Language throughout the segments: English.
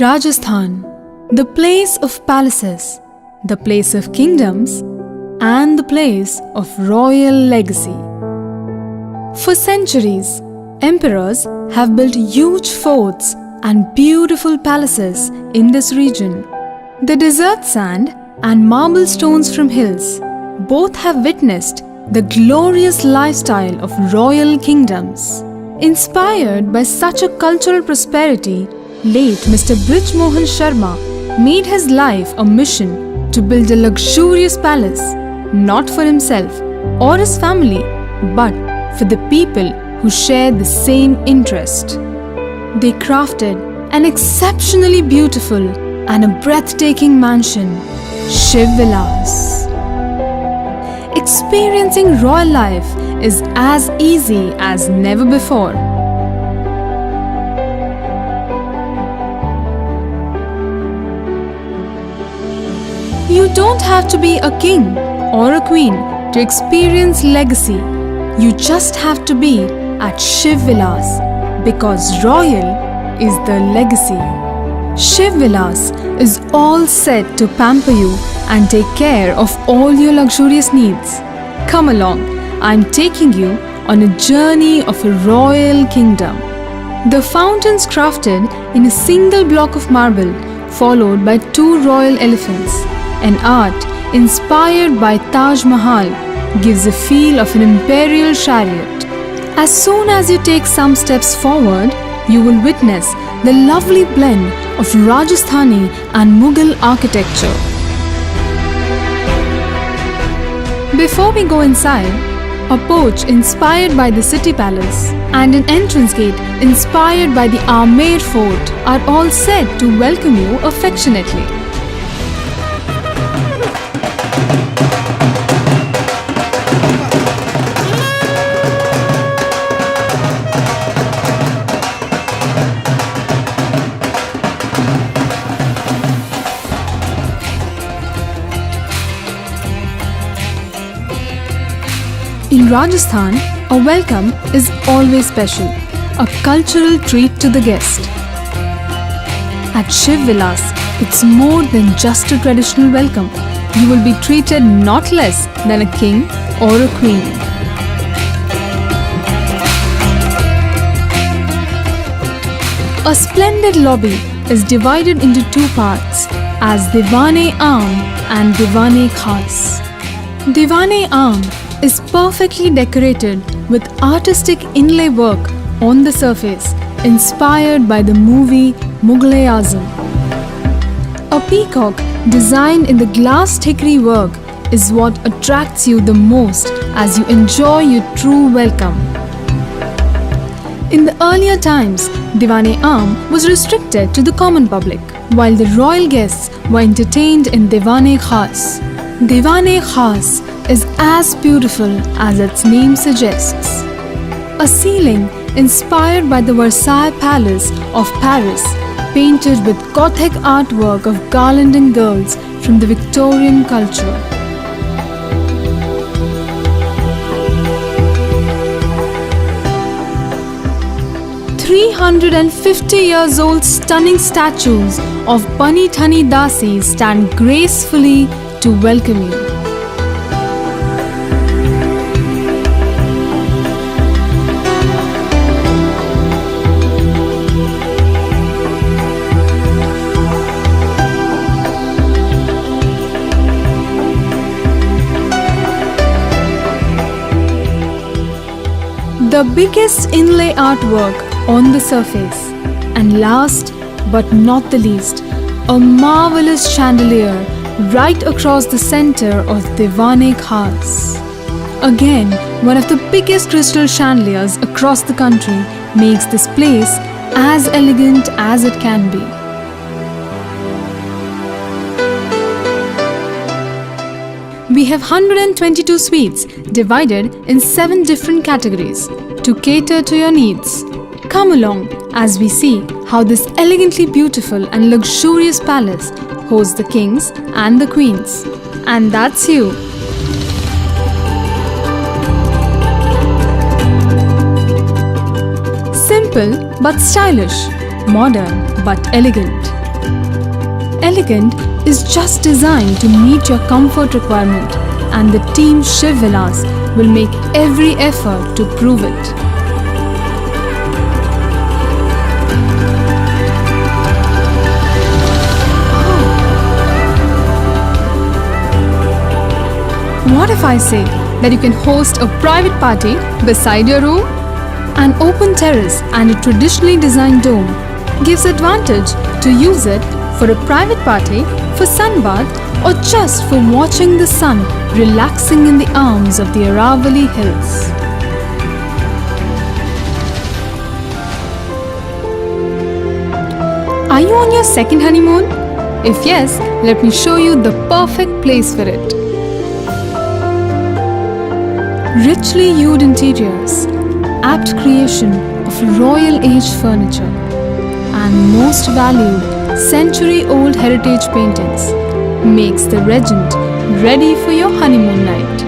Rajasthan, the place of palaces, the place of kingdoms, and the place of royal legacy. For centuries, emperors have built huge forts and beautiful palaces in this region. The desert sand and marble stones from hills both have witnessed the glorious lifestyle of royal kingdoms. Inspired by such a cultural prosperity, late Mr. Brij Mohan Sharma made his life a mission to build a luxurious palace, not for himself or his family, but for the people who shared the same interest. They crafted an exceptionally beautiful and a breathtaking mansion, Shiv Vilas. Experiencing royal life is as easy as never before. You don't have to be a king or a queen to experience legacy. You just have to be at Shiv Vilas, because royal is the legacy. Shiv Vilas is all set to pamper you and take care of all your luxurious needs. Come along, I'm taking you on a journey of a royal kingdom. The fountains crafted in a single block of marble, followed by 2 royal elephants. An art inspired by Taj Mahal gives a feel of an imperial chariot. As soon as you take some steps forward, you will witness the lovely blend of Rajasthani and Mughal architecture. Before we go inside, a porch inspired by the city palace and an entrance gate inspired by the Amer fort are all set to welcome you affectionately. In Rajasthan, a welcome is always special, a cultural treat to the guest. At Shiv Vilas, it's more than just a traditional welcome. You will be treated not less than a king or a queen. A splendid lobby is divided into 2 parts as Diwan-e-Aam and Diwan-e-Khas. Diwan-e-Aam is perfectly decorated with artistic inlay work on the surface, inspired by the movie Mughal-e-Azam. A peacock designed in the glass hickory work is what attracts you the most as you enjoy your true welcome. In the earlier times, Diwan-e-Aam was restricted to the common public, while the royal guests were entertained in Diwan-e-Khas. Diwan-e-Khas is as beautiful as its name suggests. A ceiling inspired by the Versailles Palace of Paris, painted with Gothic artwork of garlanding girls from the Victorian culture. "350-years-old stunning statues of Bani Thani Dasi stand gracefully to welcome you." The biggest inlay artwork on the surface, and last but not the least, a marvelous chandelier right across the center of Diwan-e-Khas. Again, one of the biggest crystal chandeliers across the country makes this place as elegant as it can be. We have 122 suites divided in 7 different categories to cater to your needs. Come along as we see how this elegantly beautiful and luxurious palace hosts the kings and the queens. And that's you. Simple but stylish, modern but elegant. elegant is just designed to meet your comfort requirement, and the team Shiv Vilas will make every effort to prove it. What if I say that you can host a private party beside your room? An open terrace and a traditionally designed dome gives advantage to use it for a private party, for sunbath, or just for watching the sun relaxing in the arms of the Aravalli Hills. Are you on your second honeymoon? If yes, let me show you the perfect place for it. Richly hued interiors, apt creation of royal age furniture, and most valued century-old heritage paintings makes the Regent ready for your honeymoon night.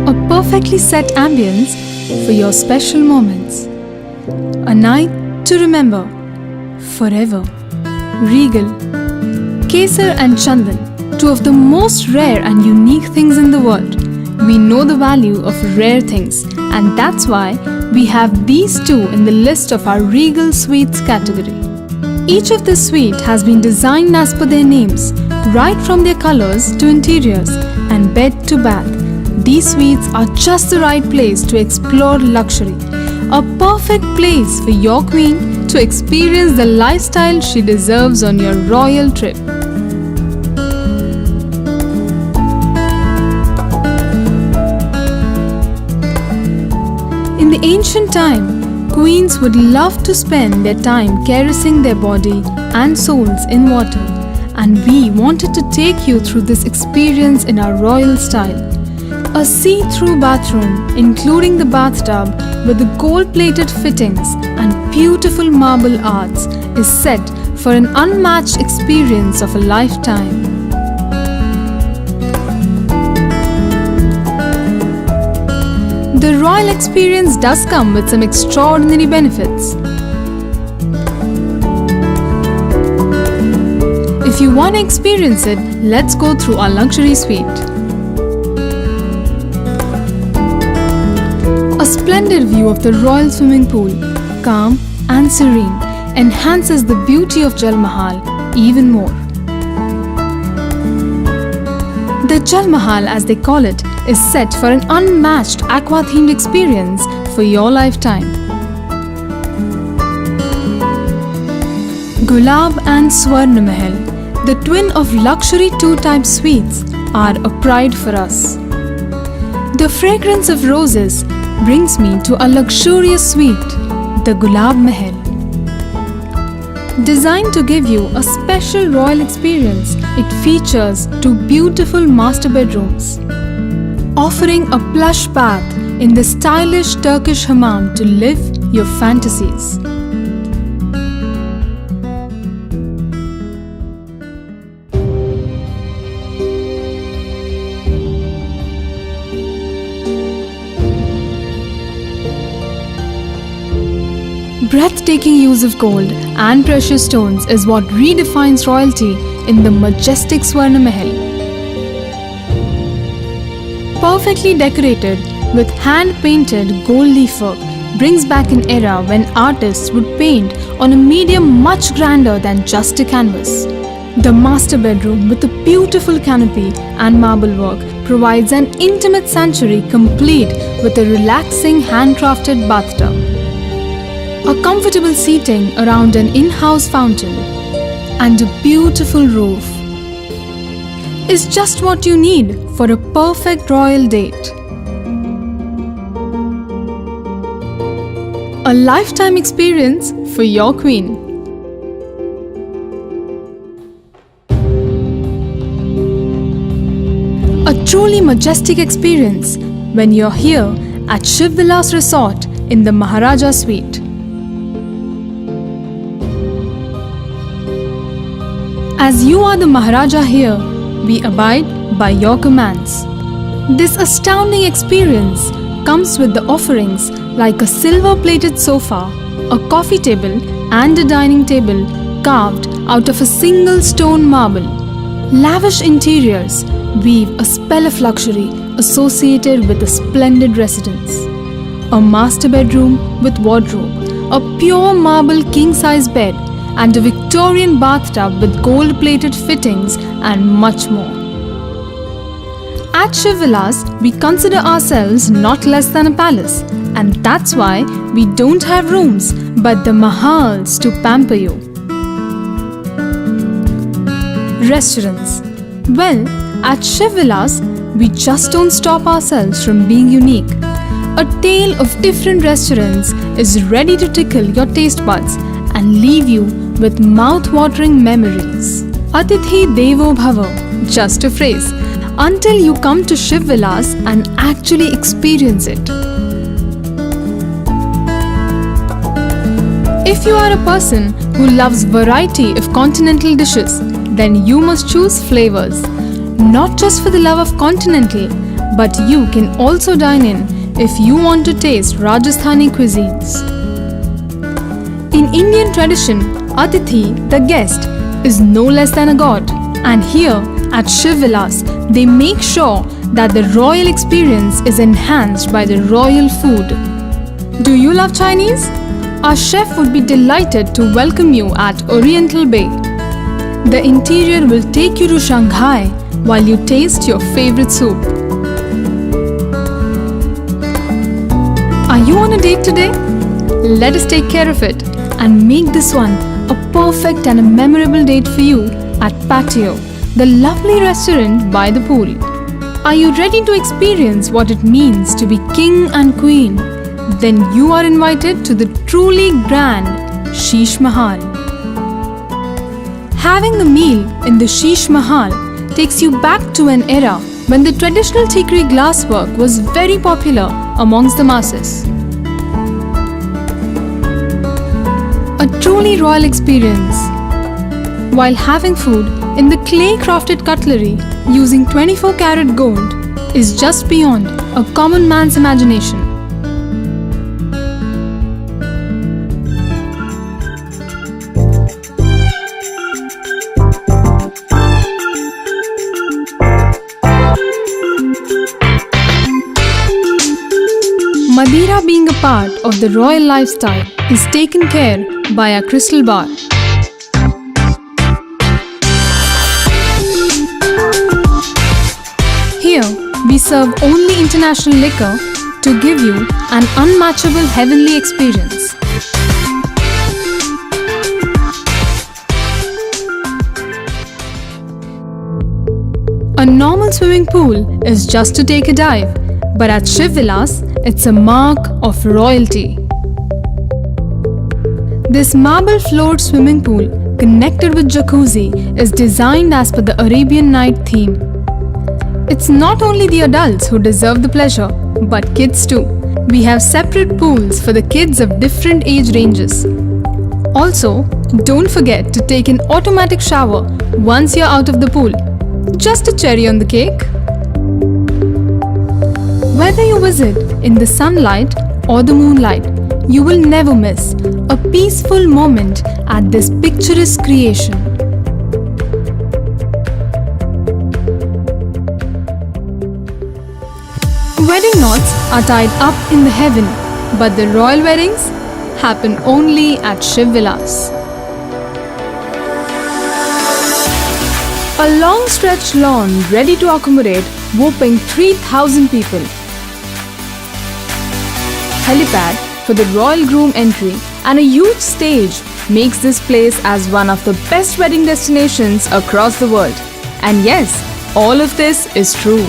A perfectly set ambience for your special moments. A night to remember forever. Regal, Kesar and Chandan, two of the most rare and unique things in the world. We know the value of rare things, and that's why we have these two in the list of our Regal Sweets category. Each of the suite has been designed as per their names, right from their colors to interiors and bed to bath. These suites are just the right place to explore luxury. A perfect place for your queen to experience the lifestyle she deserves on your royal trip. In the ancient time, queens would love to spend their time caressing their body and souls in water, and we wanted to take you through this experience in our royal style. A see-through bathroom, including the bathtub with the gold-plated fittings and beautiful marble arts, is set for an unmatched experience of a lifetime. The royal experience does come with some extraordinary benefits. If you want to experience it, let's go through our luxury suite. A splendid view of the royal swimming pool, calm and serene, enhances the beauty of Jal Mahal even more. The Jal Mahal, as they call it, is set for an unmatched aqua-themed experience for your lifetime. Gulab and Swarna Mahal, the twin of luxury two-type suites, are a pride for us. The fragrance of roses brings me to a luxurious suite, the Gulab Mahal. Designed to give you a special royal experience, it features two beautiful master bedrooms, offering a plush bath in the stylish Turkish hammam to live your fantasies. Breathtaking use of gold and precious stones is what redefines royalty in the majestic Swarna Mahal. Perfectly decorated with hand-painted gold leaf work brings back an era when artists would paint on a medium much grander than just a canvas. The master bedroom with a beautiful canopy and marble work provides an intimate sanctuary complete with a relaxing handcrafted bathtub. A comfortable seating around an in-house fountain and a beautiful roof is just what you need for a perfect royal date. A lifetime experience for your queen. A truly majestic experience when you're here at Shiv Vilas Resort in the Maharaja Suite. As you are the Maharaja here, we abide by your commands. This astounding experience comes with the offerings like a silver-plated sofa, a coffee table and a dining table carved out of a single stone marble. Lavish interiors weave a spell of luxury associated with a splendid residence. A master bedroom with wardrobe, a pure marble king-size bed, and a Victorian bathtub with gold-plated fittings and much more. At Shiv Vilas, we consider ourselves not less than a palace, and that's why we don't have rooms but the mahals to pamper you. Restaurants. Well, at Shiv Vilas, we just don't stop ourselves from being unique. A tale of different restaurants is ready to tickle your taste buds and leave you with mouth-watering memories. Atithi Devo Bhava, just a phrase, until you come to Shiv Vilas and actually experience it. If you are a person who loves variety of continental dishes, then you must choose flavors. Not just for the love of continental, but you can also dine in if you want to taste Rajasthani cuisines. In Indian tradition, Atithi, the guest, is no less than a god. And here at Shiv Vilas, they make sure that the royal experience is enhanced by the royal food. Do you love Chinese? Our chef would be delighted to welcome you at Oriental Bay. The interior will take you to Shanghai while you taste your favorite soup. Are you on a date today? Let us take care of it and make this one a perfect and a memorable date for you at Patio, the lovely restaurant by the pool. Are you ready to experience what it means to be king and queen? Then you are invited to the truly grand Sheesh Mahal. Having a meal in the Sheesh Mahal takes you back to an era when the traditional tikri glasswork was very popular amongst the masses. A truly royal experience. While having food in the clay-crafted cutlery using 24-karat gold is just beyond a common man's imagination. Madeira, being a part of the royal lifestyle, is taken care by a crystal bar. Here, we serve only international liquor to give you an unmatchable heavenly experience. A normal swimming pool is just to take a dive, but at Shiv Vilas, it's a mark of royalty. This marble-floored swimming pool, connected with jacuzzi, is designed as per the Arabian Night theme. It's not only the adults who deserve the pleasure, but kids too. We have separate pools for the kids of different age ranges. Also, don't forget to take an automatic shower once you're out of the pool. Just a cherry on the cake. Whether you visit in the sunlight or the moonlight, you will never miss a peaceful moment at this picturesque creation. Wedding knots are tied up in the heaven, but the royal weddings happen only at Shiv Vilas. A long stretched lawn ready to accommodate whopping 3,000 people. Helipad for the royal groom entry and a huge stage makes this place as one of the best wedding destinations across the world. And yes, all of this is true.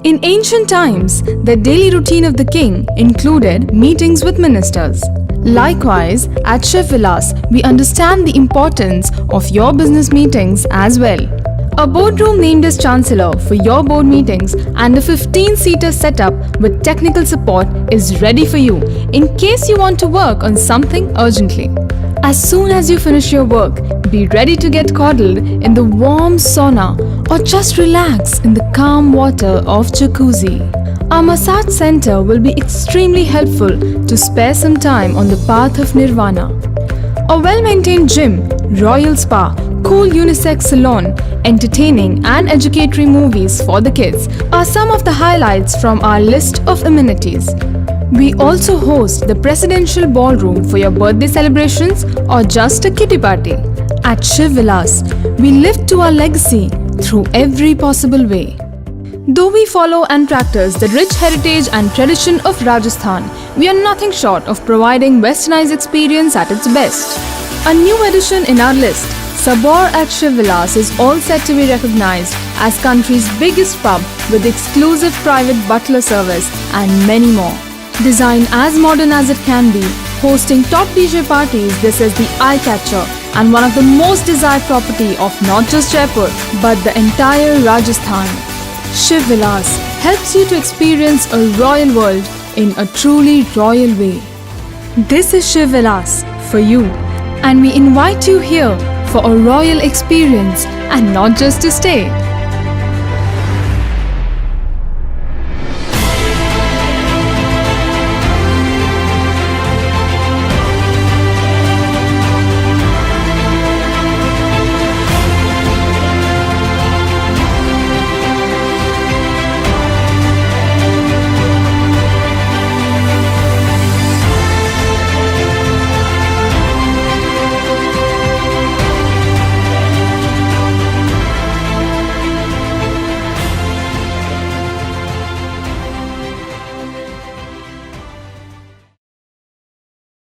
In ancient times, the daily routine of the king included meetings with ministers. Likewise, at Shiv Vilas, we understand the importance of your business meetings as well. A boardroom named as Chancellor for your board meetings and a 15-seater setup with technical support is ready for you in case you want to work on something urgently. As soon as you finish your work, be ready to get coddled in the warm sauna or just relax in the calm water of jacuzzi. Our massage center will be extremely helpful to spare some time on the path of nirvana. A well-maintained gym, royal spa, cool unisex salon, entertaining and educatory movies for the kids are some of the highlights from our list of amenities. We also host the presidential ballroom for your birthday celebrations or just a kiddie party. At Shiv Vilas, we live to our legacy through every possible way. Though we follow and practice the rich heritage and tradition of Rajasthan, we are nothing short of providing westernized experience at its best. A new addition in our list, Sabor at Shiv Vilas, is all set to be recognized as country's biggest pub with exclusive private butler service and many more. Designed as modern as it can be, hosting top DJ parties, this is the eye-catcher and one of the most desired property of not just Jaipur but the entire Rajasthan. Shiv Vilas helps you to experience a royal world in a truly royal way. This is Shiv Vilas for you, and we invite you here for a royal experience and not just to stay.